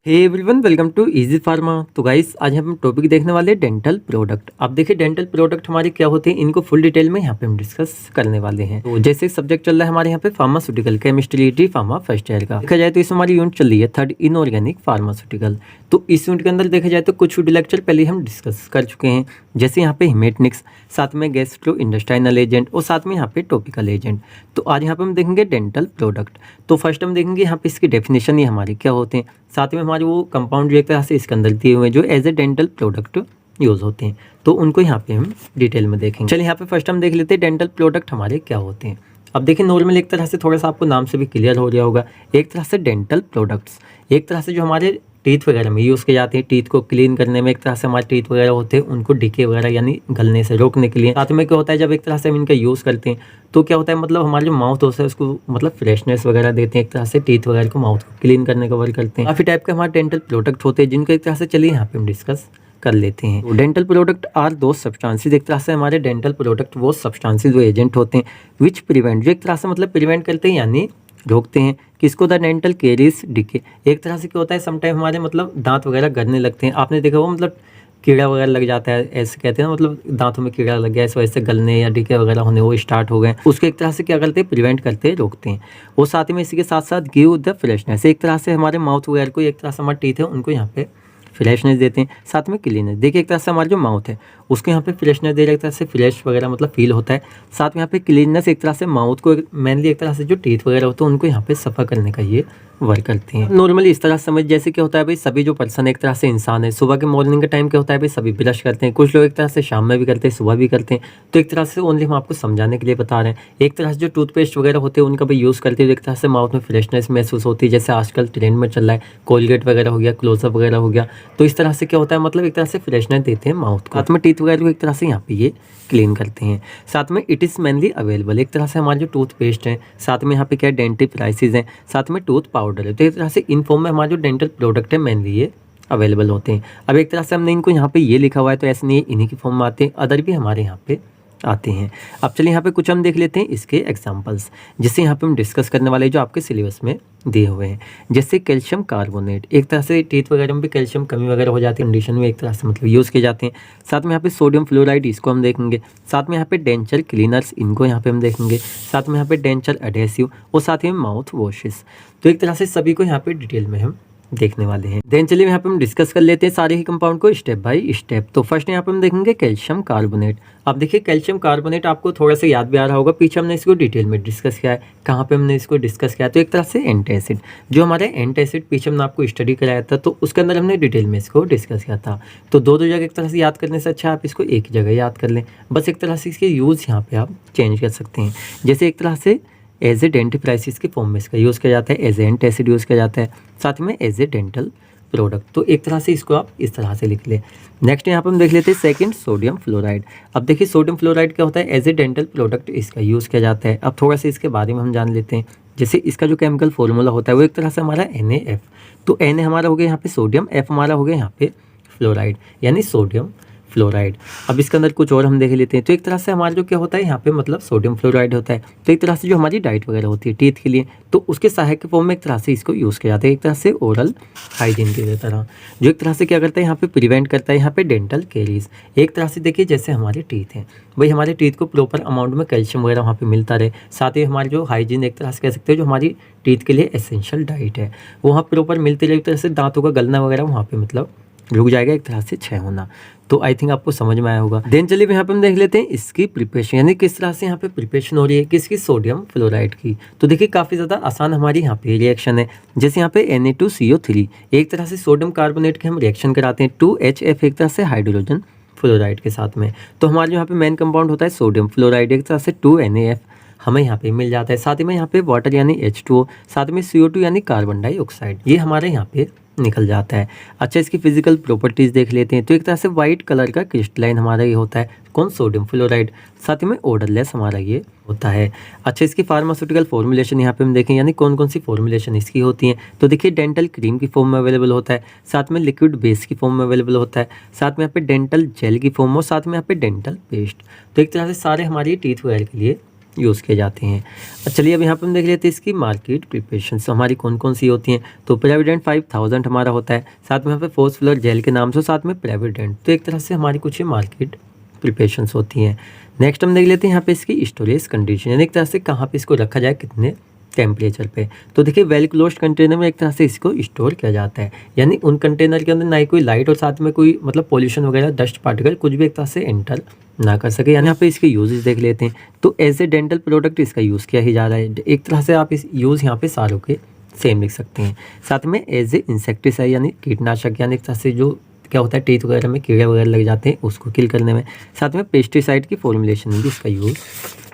Hey everyone, welcome to Easy Pharma. तो guys, आज हम टॉपिक देखने वाले डेंटल प्रोडक्ट। अब देखिए, डेंटल प्रोडक्ट हमारे क्या होते हैं, इनको फुल डिटेल में यहाँ पे हम डिस्कस करने वाले हैं। तो जैसे सब्जेक्ट चल रहा है हमारे यहाँ पे pharmaceutical chemistry D pharma first year का, देखा जाए तो इसमें हमारी यूनिट चल रही है थर्ड इनऑर्गेनिक फार्मास्यूटिकल। तो इस यूनिट के अंदर देखा जाए तो कुछ लेक्चर पहले हम डिस्कस कर चुके हैं, जैसे यहाँ पे हिमेटनिक्स, साथ में गैस्ट्रो इंटेस्टाइनल एजेंट और साथ में यहाँ पे टॉपिकल एजेंट। तो आज यहाँ पे हम देखेंगे डेंटल प्रोडक्ट। तो फर्स्ट हम देखेंगे यहाँ पे इसकी डेफिनेशन ये हमारी क्या होते हैं, साथ में हमारे वो कंपाउंड जो एक तरह से इसके अंदर दिए हुए हैं जो as a dental product use होते हैं, तो उनको यहाँ पे हम डिटेल में देखेंगे। चलिए यहाँ पे फर्स्ट हम देख लेते हैं डेंटल प्रोडक्ट हमारे क्या होते हैं। अब देखिए, नॉर्मल एक तरह से थोड़ा सा आपको नाम से भी क्लियर हो गया होगा, एक तरह से डेंटल प्रोडक्ट्स एक तरह से जो हमारे टीथ वगैरह में यूज़ किए जाते हैं, टीथ को क्लीन करने में, एक तरह से हमारे टीथ वगैरह होते हैं उनको डिके वगैरह यानी गलने से रोकने के लिए। साथ में क्या होता है, जब एक तरह से हम इनका यूज़ करते हैं तो क्या होता है, मतलब हमारे जो माउथ होता है उसको मतलब फ्रेशनेस वगैरह देते हैं, एक तरह से टीथ वगैरह को माउथ को क्लीन करने का वर्क करते हैं। काफ़ी टाइप के हमारे डेंटल प्रोडक्ट होते हैं जिनको एक तरह से चलिए यहाँ पे हम डिस्कस कर लेते हैं। तो डेंटल प्रोडक्ट आर दो सब्सटेंसेस, एक तरह से हमारे डेंटल प्रोडक्ट वो सब्सटेंसेस वो एजेंट होते हैं विच प्रिवेंट, जो एक तरह से मतलब प्रिवेंट करते हैं यानी रोकते हैं किसको, द डेंटल केरीज डिके। एक तरह से क्या होता है, समटाइम हमारे मतलब दांत वगैरह गड़ने लगते हैं, आपने देखा वो मतलब कीड़ा वगैरह लग जाता है, ऐसे कहते हैं ना, मतलब दांतों में कीड़ा लग गया, इस वजह से गलने या डिके वगैरह होने वो स्टार्ट हो गए, उसको एक तरह से क्या करते हैं, प्रिवेंट करते हैं, रोकते हैं। और साथ में इसी के साथ साथ गिव द फ्रेशनेस, एक तरह से हमारे माउथ वगैरह को, एक तरह से हमारे टीथ है उनको यहाँ पे फ्रेशनेस देते हैं, साथ में क्लीननेस। देखिए, एक तरह से हमारा जो माउथ है उसको यहाँ पे फ्रेशनेस दे रहा है, एक तरह से फ्रेश वगैरह मतलब फील होता है, साथ में यहाँ पे क्लीननेस, एक तरह से माउथ को मेनली एक तरह से जो टीथ वगैरह होते हैं उनको यहाँ पे सफ़ा करने का ये वर्क करते हैं। नॉर्मली इस तरह से समझ, जैसे क्या होता है भाई, सभी जो पर्सन एक तरह से इंसान है, सुबह के मॉर्निंग का टाइम क्या होता है भाई, सभी ब्रश करते हैं, कुछ लोग एक तरह से शाम में भी करते हैं, सुबह भी करते हैं। तो एक तरह से ओनली हम आपको समझाने के लिए बता रहे हैं। एक तरह से जो टूथपेस्ट वगैरह होते हैं उनका भी यूज़ करते हैं, एक तरह से माउथ में फ्रेशनेस महसूस होती है, जैसे आजकल ट्रेंड में चल रहा है कोलगेट वगैरह हो गया, क्लोजअप वगैरह हो गया। तो इस तरह से क्या होता है, मतलब एक तरह से फ्रेशनेस देते हैं माउथ को, साथ में टीथ वगैरह को एक तरह से यहाँ पे ये क्लीन करते हैं। साथ में इट इज़ मेनली अवेलेबल, एक तरह से हमारे जो टूथपेस्ट हैं, साथ में यहाँ पे क्या डेंटिफ्राइसिस हैं, साथ में टूथ पाउडर है, तो एक तरह से इन फॉर्म में हमारे जो डेंटल प्रोडक्ट है मेनली ये अवेलेबल होते हैं। अब एक तरह से हमने इनको यहाँ पे ये लिखा हुआ है तो ऐसे नहीं, इन्हीं की फॉर्म में आते हैं, अदर भी हमारे यहाँ पे आते हैं। अब चलिए यहाँ पे कुछ हम देख लेते हैं इसके एग्जांपल्स, जिससे यहाँ पे हम डिस्कस करने वाले जो आपके सिलेबस में दिए हुए हैं। जैसे कैल्शियम कार्बोनेट, एक तरह से टीथ वगैरह में भी कैल्शियम कमी वगैरह हो जाती है कंडीशन में, एक तरह से मतलब यूज़ किए जाते हैं। साथ में यहाँ पे सोडियम फ्लोराइड, इसको हम देखेंगे। साथ में यहाँ पे डेंचर क्लीनर्स, इनको यहाँ पे हम देखेंगे। साथ में यहाँ पे डेंचर एडहेसिव और साथ में माउथ वॉशेस। तो एक तरह से सभी को यहाँ पे डिटेल में हम देखने वाले हैं। देन चलिए यहाँ पे हम डिस्कस कर लेते हैं सारे ही कंपाउंड को स्टेप बाय स्टेप। तो फर्स्ट यहाँ पे हम देखेंगे कैल्शियम कार्बोनेट। अब देखिए, कैल्शियम कार्बोनेट आपको थोड़ा सा याद भी आ रहा होगा, पीछे हमने इसको डिटेल में डिस्कस किया है। कहाँ पे हमने इसको डिस्कस किया, तो एक तरह से एंटासिड, जो हमारे एंटासिड पीछे हमने आपको स्टडी कराया था, तो उसके अंदर हमने डिटेल में इसको डिस्कस किया था। तो दो जगह एक तरह से याद करने से अच्छा आप इसको एक ही जगह याद कर लें, बस एक तरह से इसके यूज़ यहाँ पे आप चेंज कर सकते हैं। जैसे एक तरह से एज ए डेंटिफ्राइसिस के फॉर्म में इसका यूज़ किया जाता है, एज ए एंटासिड यूज़ किया जाता है, साथ में एज ए डेंटल प्रोडक्ट। तो एक तरह से इसको आप इस तरह से लिख लें। नेक्स्ट यहाँ पर हम देख लेते हैं सेकंड, सोडियम फ्लोराइड। अब देखिए, सोडियम फ्लोराइड क्या होता है, एज ए डेंटल प्रोडक्ट इसका यूज़ किया जाता है। अब थोड़ा सा इसके बारे में हम जान लेते हैं। जैसे इसका जो केमिकल फॉर्मूला होता है वो एक तरह से हमारा NaF, तो Na हमारा हो गया यहाँ पे सोडियम, F हमारा हो गया यहाँ पे फ्लोराइड यानी सोडियम फ्लोराइड। अब इसके अंदर कुछ और हम देख लेते हैं। तो एक तरह से हमारा जो क्या होता है यहाँ पे मतलब सोडियम फ्लोराइड होता है, तो एक तरह से जो हमारी डाइट वगैरह होती है टीथ के लिए, तो उसके सहायक के फॉर्म में एक तरह से इसको यूज़ किया जाता है, एक तरह से ओरल हाइजीन की तरह, जो एक तरह से क्या करता है यहाँ पे प्रिवेंट करता है यहाँ पे डेंटल केरीज। एक तरह से देखिए, जैसे हमारे टीथ हैं, वही हमारे टीथ को प्रॉपर अमाउंट में कैल्शियम वगैरह वहाँ पे मिलता रहे, साथ ही हमारी जो हाइजीन एक तरह से कह सकते हैं, जो हमारी टीथ के लिए एसेंशियल डाइट है वो वहाँ प्रॉपर मिलती रहे, एक तरह से दांतों का गलना वगैरह वहाँ पे मतलब रुक जाएगा, एक तरह से क्षय होना। तो आई थिंक आपको समझ में आया होगा। देन चलिए यहाँ पे हम देख लेते हैं इसकी प्रिपरेशन, यानी किस तरह से यहाँ पे प्रिपरेशन हो रही है किसकी, सोडियम फ्लोराइड की। तो देखिए, काफ़ी ज़्यादा आसान हमारी यहाँ पे रिएक्शन है। जैसे यहाँ पे Na2CO3, एक तरह से सोडियम कार्बोनेट के हम रिएक्शन कराते हैं 2HF, एक तरह से हाइड्रोजन फ्लोराइड के साथ में। तो हमारे यहाँ पे मेन कंपाउंड होता है सोडियम फ्लोराइड, एक तरह से 2NaF हमें यहाँ पे मिल जाता है। साथ ही में यहाँ पे वाटर यानी H2O, साथ में CO2 यानी कार्बन डाइऑक्साइड, ये हमारे यहाँ पे निकल जाता है। अच्छा, इसकी फिजिकल प्रॉपर्टीज़ देख लेते हैं। तो एक तरह से वाइट कलर का क्रिस्टलाइन हमारा ये होता है, कौन, सोडियम फ्लोराइड, साथ में ऑर्डरलेस हमारा ये होता है। अच्छा, इसकी फार्मास्यूटिकल फॉर्मुलेशन यहाँ पे हम देखें, यानी कौन कौन सी फॉर्मुलेशन इसकी होती हैं। तो देखिए, डेंटल क्रीम की फॉर्म में अवेलेबल होता है, साथ में लिक्विड बेस की फॉर्म में अवेलेबल होता है, साथ में यहाँ पे डेंटल जेल की फॉर्म और साथ में यहाँ पे डेंटल पेस्ट। तो एक तरह से सारे हमारे टीथ वगैरह के लिए यूज़ किए जाते हैं। चलिए अब यहाँ पे हम देख लेते हैं इसकी मार्केट प्रिपरेशन हमारी कौन कौन सी होती हैं। तो प्रेविडेंट 5000 हमारा होता है, साथ में यहाँ पे फोर्सफुलर जेल के नाम से, साथ में प्रेविडेंट। तो एक तरह से हमारी कुछ मार्केट प्रिपरेशंस होती हैं। नेक्स्ट हम देख लेते हैं यहाँ पे इसकी स्टोरेज कंडीशन, यानी एक तरह से कहाँ पे इसको रखा जाए, कितने टेम्परेचर पे। तो देखिए वेल क्लोज्ड कंटेनर में एक तरह से इसको स्टोर किया जाता है, यानी उन कंटेनर के अंदर ना ही कोई लाइट और साथ में कोई मतलब पॉल्यूशन वगैरह, डस्ट पार्टिकल कुछ भी एक तरह से एंटर ना कर सके। यानी यहाँ पे इसके यूजेस देख लेते हैं। तो एज ए डेंटल प्रोडक्ट इसका यूज़ किया ही जा रहा है। एक तरह से आप इस यूज़ यहाँ पे सारों के सेम लिख सकते हैं। साथ में एज ए इंसेक्टिसाइड यानी कीटनाशक, यानी एक तरह से जो क्या होता है टीथ वगैरह में कीड़े वगैरह लग जाते हैं उसको किल करने में। साथ में पेस्टिसाइड की फॉर्मुलेशन में भी इसका यूज़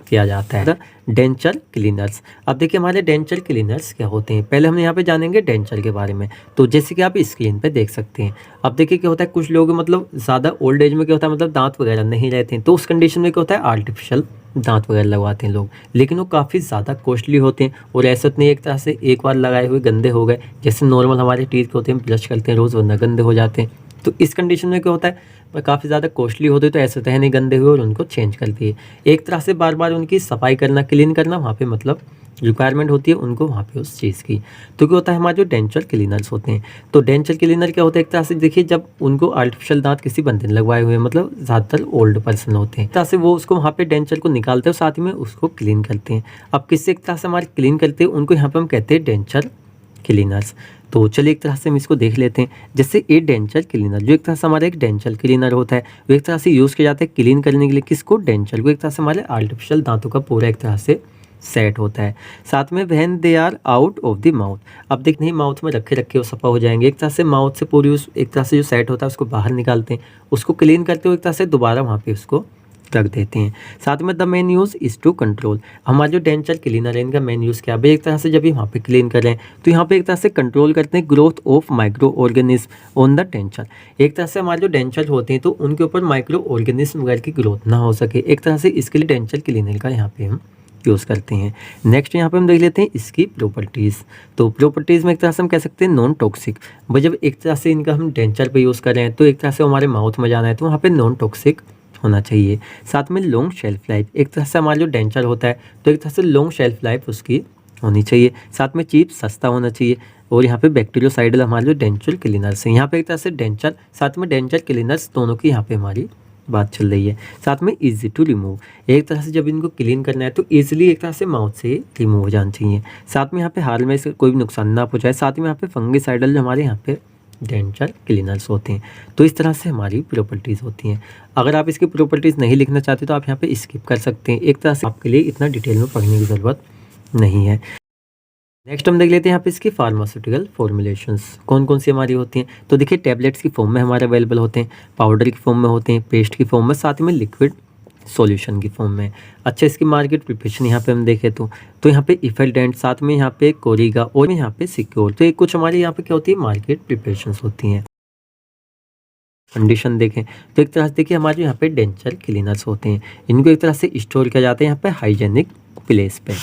किया जाता है। डेंचर क्लीनर्स, अब देखिए हमारे डेंचर क्लीनर्स क्या होते हैं। पहले हम यहाँ पे जानेंगे डेंचर के बारे में। तो जैसे कि आप स्क्रीन पे देख सकते हैं, अब देखिए क्या होता है, कुछ लोग मतलब ज़्यादा ओल्ड एज में क्या होता है, मतलब दांत वगैरह नहीं रहते हैं, तो उस कंडीशन में क्या होता है आर्टिफिशियल दांत वगैरह लगवाते हैं लोग, लेकिन वो काफ़ी ज़्यादा कॉस्टली होते हैं। और ऐसा नहीं एक तरह से एक बार लगाए हुए गंदे हो गए, जैसे नॉर्मल हमारे टीथ के होते हैं, ब्रश करते हैं रोज़ वरना गंदे हो जाते हैं। तो इस कंडीशन में क्या होता है, काफ़ी ज़्यादा कॉस्टली होते, तो ऐसे तो है नहीं गंदे हुए और उनको चेंज करती है। एक तरह से बार बार उनकी सफाई करना, क्लीन करना वहाँ पे मतलब रिक्वायरमेंट होती है उनको वहाँ पे उस चीज़ की। तो क्या होता है हमारे जो डेंचर क्लीनर्स होते हैं, तो डेंचर क्लीनर क्या होता है, एक तरह से देखिए जब उनको आर्टिफिशियल दांत किसी बंदे ने लगवाए हुए हैं, मतलब ज़्यादातर ओल्ड पर्सन होते हैं, एक तरह से वो उसको वहाँ पे डेंचर को निकालते हैं और साथ में उसको क्लीन करते हैं। अब किससे एक तरह से हमारे क्लीन करते हैं, उनको यहाँ पर हम कहते हैं डेंचर क्लीनर्स। तो चलिए एक तरह से हम इसको देख लेते हैं। जैसे ए डेंचर क्लीनर, जो एक तरह से हमारा एक डेंचर क्लीनर होता है, वो एक तरह से यूज़ किया जाता है क्लीन करने के लिए किसको, डेंचर को। एक तरह से हमारे आर्टिफिशियल दांतों का पूरा एक तरह से सेट होता है। साथ में when they are out of the mouth, अब देख नहीं माउथ में रखे रखे वो सफ़ा हो जाएंगे, एक तरह से माउथ से पूरी उस एक तरह से जो सेट होता है उसको बाहर निकालते हैं, उसको क्लीन करते हुए एक तरह से दोबारा वहाँ पे उसको रख देते हैं। साथ में the main use is to control, हमारा जो डेंचर क्लीनर है इनका मेन यूज़ क्या है, एक तरह से जब ये वहाँ पे क्लीन कर रहे हैं तो यहाँ पे एक तरह से कंट्रोल करते हैं growth of micro organism on the denture. एक तरह से हमारे जो डेंचर होते हैं तो उनके ऊपर माइक्रो ऑर्गेनिज्म वगैरह की ग्रोथ ना हो सके, एक तरह से इसके लिए डेंचर क्लीनर का यहाँ पे हम यूज़ करते हैं। नेक्स्ट यहाँ पे हम देख लेते हैं इसकी प्रॉपर्टीज़। तो प्रॉपर्टीज़ में एक तरह से हम कह सकते हैं नॉन टॉक्सिक, भाई जब एक तरह से इनका हम डेंचर पे यूज़ कर रहे हैं तो एक तरह से हमारे माउथ में जाना है तो वहाँ पे नॉन टॉक्सिक होना चाहिए। साथ में लॉन्ग शेल्फ लाइफ, एक तरह से हमारा जो डेंचर होता है तो एक तरह से लॉन्ग शेल्फ लाइफ उसकी होनी चाहिए। साथ में चीप सस्ता होना चाहिए। और यहाँ पे बैक्टीरियोसाइडल हमारे जो डेंचर क्लीनर्स हैं, यहाँ पे एक तरह से डेंचर साथ में डेंचर क्लीनर्स दोनों की यहाँ पे हमारी बात चल रही है। साथ में इजी टू रिमूव, एक तरह से जब इनको क्लीन करना है तो ईजिली एक तरह से माउथ से रिमूव हो जाना चाहिए। साथ में यहाँ पे हाल में इसका कोई भी नुकसान ना पहुँचाए। साथ में यहाँ पे फंगिसाइडल जो हमारे यहाँ पे डेंचर क्लीनर्स होते हैं। तो इस तरह से हमारी प्रॉपर्टीज़ होती हैं। अगर आप इसकी प्रॉपर्टीज़ नहीं लिखना चाहते तो आप यहाँ पे स्किप कर सकते हैं, एक तरह से आपके लिए इतना डिटेल में पढ़ने की ज़रूरत नहीं है। नेक्स्ट हम देख लेते हैं यहाँ पे इसकी फार्मास्यूटिकल फॉर्मुलेशंस कौन कौन सी हमारी होती हैं। तो देखिए टैबलेट्स की फॉर्म में हमारे अवेलेबल होते हैं, पाउडर की फॉर्म में होते हैं, पेस्ट की फॉर्म में, साथ में लिक्विड सॉल्यूशन की फॉर्म में। अच्छा इसकी मार्केट प्रिपरेशन यहाँ पे हम देखें तो यहाँ पे इफेल्डेंट, साथ में यहाँ पे कोरिगा और यहाँ पे सिक्योर। तो एक कुछ हमारी यहाँ पे क्या होती है मार्केट प्रिपरेशंस होती हैं। कंडीशन देखें तो एक तरह से देखिए हमारे यहाँ पे डेंचर क्लीनर्स होते हैं, इनको एक तरह से स्टोर किया जाता है यहाँ पे हाइजेनिक प्लेस पे।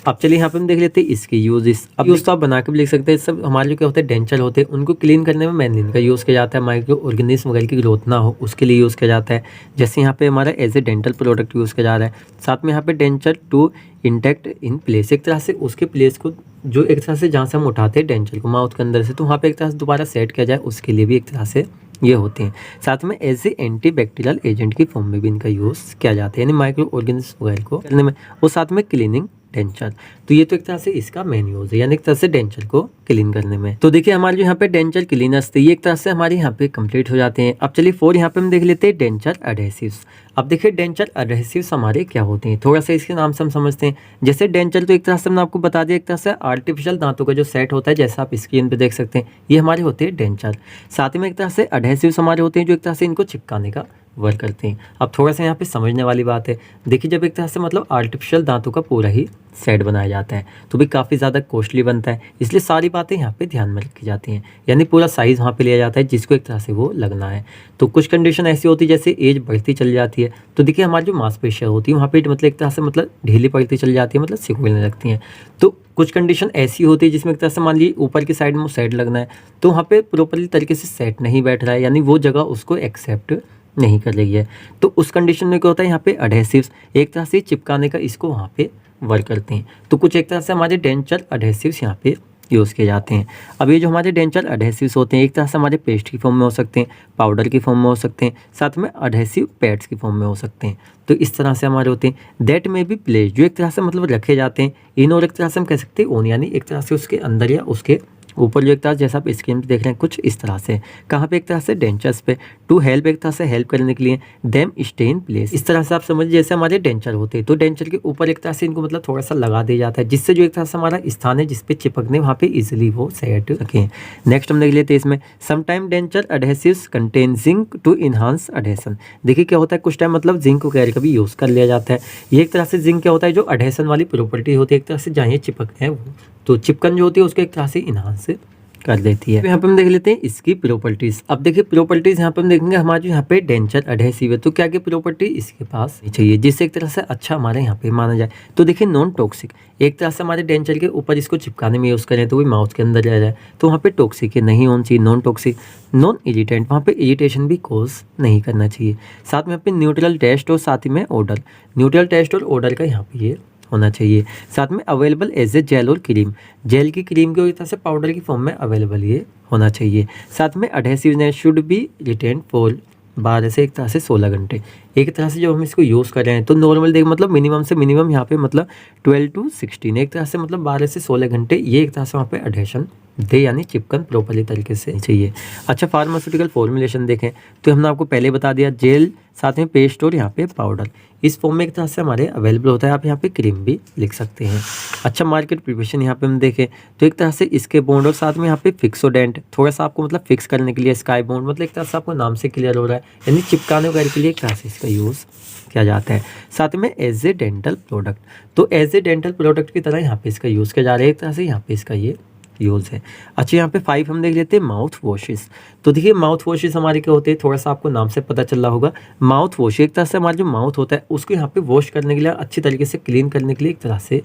अब चलिए यहाँ पे हम देख लेते हैं इसके यूजेस। अब यूज़ तो आप बना के भी लिख सकते हैं। सब हमारे जो क्या होते हैं डेंचर होते हैं उनको क्लीन करने में मेनली इनका यूज़ किया जाता है, माइक्रो ऑर्गेनिज्म वगैरह की ग्रोथ ना हो उसके लिए यूज़ किया जाता है। जैसे यहाँ पे हमारा as a dental product use किया जा रहा है। साथ में यहाँ पे denture to intact in place, एक तरह से उसके प्लेस को जो एक तरह से जहाँ से हम उठाते हैं डेंचर को माउथ के अंदर से, तो वहाँ पे एक तरह से दोबारा सेट किया जाए उसके लिए भी एक तरह से ये होते हैं। साथ में as a anti bacterial agent की फॉर्म में भी इनका यूज़ किया जाता है, यानी माइक्रो ऑर्गेनिज्म वगैरह को करने में, और साथ में क्लीनिंग डेंचर। तो ये तो एक तरह से इसका मेन यूज़ है, यानी एक तरह से डेंचर को क्लीन करने में। तो देखिए हमारे जो यहाँ पे डेंचर क्लीनर्स थे ये एक तरह से हमारे यहाँ पे कंप्लीट हो जाते हैं। अब चलिए फोर यहाँ पे हम देख लेते हैं डेंचर एडहेसिव्स। अब देखिए डेंचर एडहेसिव्स हमारे क्या होते हैं, थोड़ा सा इसके नाम से हम समझते हैं। जैसे डेंचर तो एक तरह से हमने आपको बता दिया, एक तरह से आर्टिफिशियल दांतों का जो सेट होता है, जैसा आप स्क्रीन पे देख सकते हैं ये हमारे होते हैं डेंचर। साथ में एक तरह से एडहेसिव्स हमारे होते हैं जो एक तरह से इनको चिपकाने का वर्क करते हैं। अब थोड़ा सा यहाँ पे समझने वाली बात है, देखिए जब एक तरह से मतलब आर्टिफिशियल दांतों का पूरा ही सेट बनाया जाता है तो भी काफ़ी ज़्यादा कॉस्टली बनता है, इसलिए सारी बातें यहाँ पे ध्यान में रखी जाती हैं, यानी पूरा साइज़ वहाँ पे लिया जाता है जिसको एक तरह से वो लगना है। तो कुछ कंडीशन ऐसी होती है जैसे एज बढ़ती चली जाती है तो देखिए हमारी जो मांसपेशियाँ होती है वहाँ पे मतलब एक तरह से मतलब ढीली पड़ती चली जाती है, मतलब सिकुड़ने लगती हैं। तो कुछ कंडीशन ऐसी होती है जिसमें एक तरह से मान लीजिए ऊपर की साइड में सेट लगना है तो वहाँ पे प्रॉपरली तरीके से सेट नहीं बैठ रहा है, यानी वो जगह उसको एक्सेप्ट नहीं कर रही है। तो उस कंडीशन में क्या होता है, यहाँ पे अडहेसिव्स एक तरह से चिपकाने का इसको वहाँ पे वर्क करते हैं। तो कुछ एक तरह से हमारे डेंचर अडहेसिव्स यहाँ पे यूज़ किए जाते हैं। अब ये जो हमारे डेंचर अडहेसिव्स होते हैं एक तरह से हमारे पेस्ट की फॉर्म में हो सकते हैं, पाउडर की फॉर्म में हो सकते हैं, साथ में अडहेसिव पैड्स की फॉर्म में हो सकते हैं। तो इस तरह से हमारे होते हैं। दैट में भी प्लेस जो एक तरह से मतलब रखे जाते हैं इन, और एक तरह से हम कह सकते हैं ओन, यानी एक तरह से उसके अंदर या उसके ऊपर जो एक तरह जैसा आप स्क्रीन पे देख रहे हैं कुछ इस तरह से, कहाँ पे एक तरह से डेंचर्स पे, टू हेल्प एक तरह से हेल्प करने के लिए, देम स्टे इन प्लेस। इस तरह से आप समझिए जैसे हमारे डेंचर होते हैं तो डेंचर के ऊपर एक तरह से इनको मतलब थोड़ा सा लगा दिया जाता है, जिससे जो एक तरह से हमारा स्थान है जिसपे चिपकने वहाँ पे इजिली वो सेट रखें। नेक्स्ट हम देख लेते हैं इसमें sometime denture adhesives contain zinc to enhance adhesion. देखिए क्या होता है, कुछ टाइम मतलब जिंक वगैरह का भी यूज़ कर लिया जाता है। ये एक तरह से जिंक क्या होता है, जो अडहेसन वाली प्रॉपर्टी होती है एक तरह से जहाँ ये चिपकते हैं वो, तो चिपकन जो होती है उसको एक तरह से इनहांस कर देती है। तो यहाँ पे हम देख लेते हैं इसकी प्रॉपर्टीज। अब देखिए प्रॉपर्टीज यहाँ पे हम देखेंगे हमारे जो यहाँ पे डेंचर अडहेसिव है तो क्या क्या प्रॉपर्टी इसके पास चाहिए जिससे एक तरह से अच्छा हमारे यहाँ पे माना जाए। तो देखिए नॉन टॉक्सिक, एक तरह से हमारे डेंचर के ऊपर इसको चिपकाने में यूज़ करें तो वो माउथ के अंदर रह जाए, तो वहाँ पे टॉक्सिक है नहीं होना चाहिए, नॉन टॉक्सिक। नॉन इरिटेंट, वहाँ पे इरिटेशन भी कोज नहीं करना चाहिए। साथ में यहाँ पे न्यूट्रल टेस्ट और साथ ही में ऑर्डर, न्यूट्रल टेस्ट और ऑर्डर का यहाँ पे ये होना चाहिए। साथ में अवेलेबल एज ए जेल और क्रीम, जेल की क्रीम की तरह से पाउडर की फॉर्म में अवेलेबल ये होना चाहिए। साथ में अडहेसिवनेस शुड बी रिटेन फॉर 12 से एक तरह से 16 घंटे। एक तरह से जब हम इसको यूज़ कर रहे हैं तो नॉर्मल देख मतलब मिनिमम से मिनिमम यहाँ पे मतलब 12 to 16 एक तरह से मतलब 12 से 16 घंटे ये एक तरह से वहाँ पे अडहेशन दे, यानी चिपकन प्रॉपरली तरीके से चाहिए। अच्छा फार्मास्यूटिकल फॉर्मुलेशन देखें तो हमने आपको पहले बता दिया जेल, साथ में पेस्ट और यहाँ पे पाउडर इस फॉर्म में एक तरह से हमारे अवेलेबल होता है। आप यहाँ पे क्रीम भी लिख सकते हैं। अच्छा मार्केट प्रिपरेशन यहाँ पे हम देखें तो एक तरह से इसके बॉन्ड और साथ में यहाँ पे फिक्सोडेंट, थोड़ा सा आपको मतलब फिक्स करने के लिए स्काई बॉन्ड, मतलब एक तरह से आपको नाम से क्लियर हो रहा है, यानी चिपकाने वगैरह के लिए एक तरह से इसका यूज़ किया जाता है। साथ में एज ए डेंटल प्रोडक्ट, तो एज ए डेंटल प्रोडक्ट की तरह यहाँ पे इसका यूज़ किया जा रहा है, एक तरह से यहाँ पे इसका ये यूज़ है। अच्छा यहाँ पे 5 हम देख लेते हैं माउथ वॉशेस। तो देखिए माउथ वॉशेस हमारे क्या होते हैं, थोड़ा सा आपको नाम से पता चल रहा होगा। माउथ वॉश एक तरह से हमारा जो माउथ होता है उसको यहाँ पे वॉश करने के लिए, अच्छी तरीके से क्लीन करने के लिए एक तरह से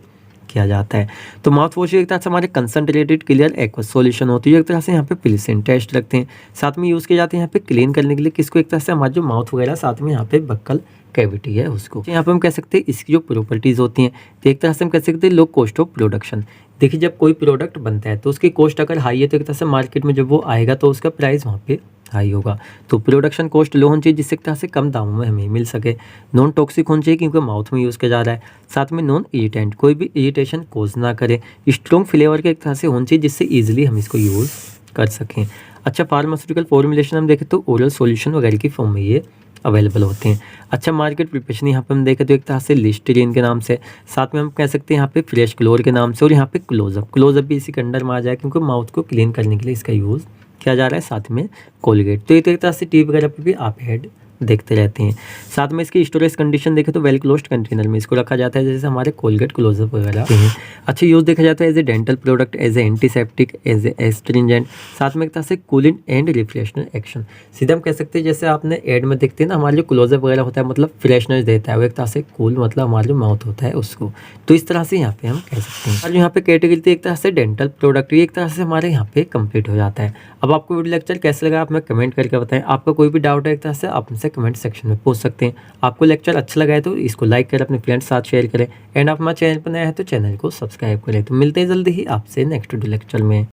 किया जाता है। तो माउथ वॉश एक तरह से हमारे कंसंट्रेटेड क्लियर एक्वस सॉल्यूशन होती है, एक तरह से यहाँ पे प्लीसेंट टेस्ट रखते हैं। साथ में यूज़ किए जाते हैं यहाँ पे क्लीन करने के लिए किसको, एक तरह से हमारा जो माउथ वगैरह, साथ में यहाँ पे बक्कल कैविटी है उसको। यहाँ पे हम कह सकते हैं इसकी जो प्रॉपर्टीज़ होती हैं तो एक तरह से हम कह सकते हैं लो कॉस्ट ऑफ प्रोडक्शन। देखिए जब कोई प्रोडक्ट बनता है तो उसकी कॉस्ट अगर हाई है तो एक तरह से मार्केट में जब वो आएगा तो उसका प्राइस वहाँ पे हाई होगा। तो प्रोडक्शन कॉस्ट लो होनी चाहिए जिससे एक तरह से कम दामों में हमें मिल सके। नॉन टॉक्सिक होना चाहिए क्योंकि माउथ में यूज़ किया जा रहा है। साथ में नॉन इरिटेंट, कोई भी इरिटेशन कोज ना करे। स्ट्रॉन्ग फ्लेवर के एक तरह से होना चाहिए जिससे ईजिली हम इसको यूज़ कर सकें। अच्छा फार्मास्यूटिकल फॉर्मुलेशन हम देखें तो ओरल सॉल्यूशन वगैरह की फॉर्म में ये अवेलेबल होते हैं। अच्छा मार्केट प्रिपरेशन यहाँ पे हम देखें तो एक तरह से लिस्टरीन के नाम से, साथ में हम कह सकते हैं यहाँ पे फ्रेश क्लोर के नाम से, और यहाँ पे क्लोजअप भी इसी के अंडर में आ जाए क्योंकि माउथ को क्लीन करने के लिए इसका यूज़ किया जा रहा है। साथ में कोलगेट, तो एक तरह से टीप वगैरह पे भी आप ऐड देखते रहते हैं। साथ में इसकी स्टोरेज कंडीशन देखें तो वेल क्लोज्ड कंटेनर में इसको रखा जाता है जैसे हमारे कोलगेट क्लोजअप वगैरह हैं। अच्छा यूज़ देखा जाता है as a dental product, as a antiseptic, as a astringent, साथ में एक तरह से कूलिंग एंड रिफ्रेशनर एक्शन। सीधा हम कह सकते हैं जैसे आपने एड में देखते हैं ना हमारे जो क्लोजअप वगैरह होता है मतलब फ्रेशनेस देता है, वो एक तरह से कूल मतलब हमारा जो माउथ होता है उसको, तो इस तरह से यहाँ पे हम कह सकते हैं। और यहाँ पे कैटेगरी थी एक तरह से डेंटल प्रोडक्ट, एक तरह से हमारे यहाँ पे कंप्लीट हो जाता है। अब आपको वीडियो लेक्चर कैसे लगा आप हमें कमेंट करके बताएं। आपका कोई भी डाउट है एक तरह से आप हमसे कमेंट सेक्शन में पूछ सकते हैं। आपको लेक्चर अच्छा लगा है तो इसको लाइक करें, अपने फ्रेंड्स साथ शेयर करें, एंड आप हमारे चैनल पर नया है तो चैनल को सब्सक्राइब करें। तो मिलते हैं जल्दी ही आपसे नेक्स्ट वीडियो लेक्चर में।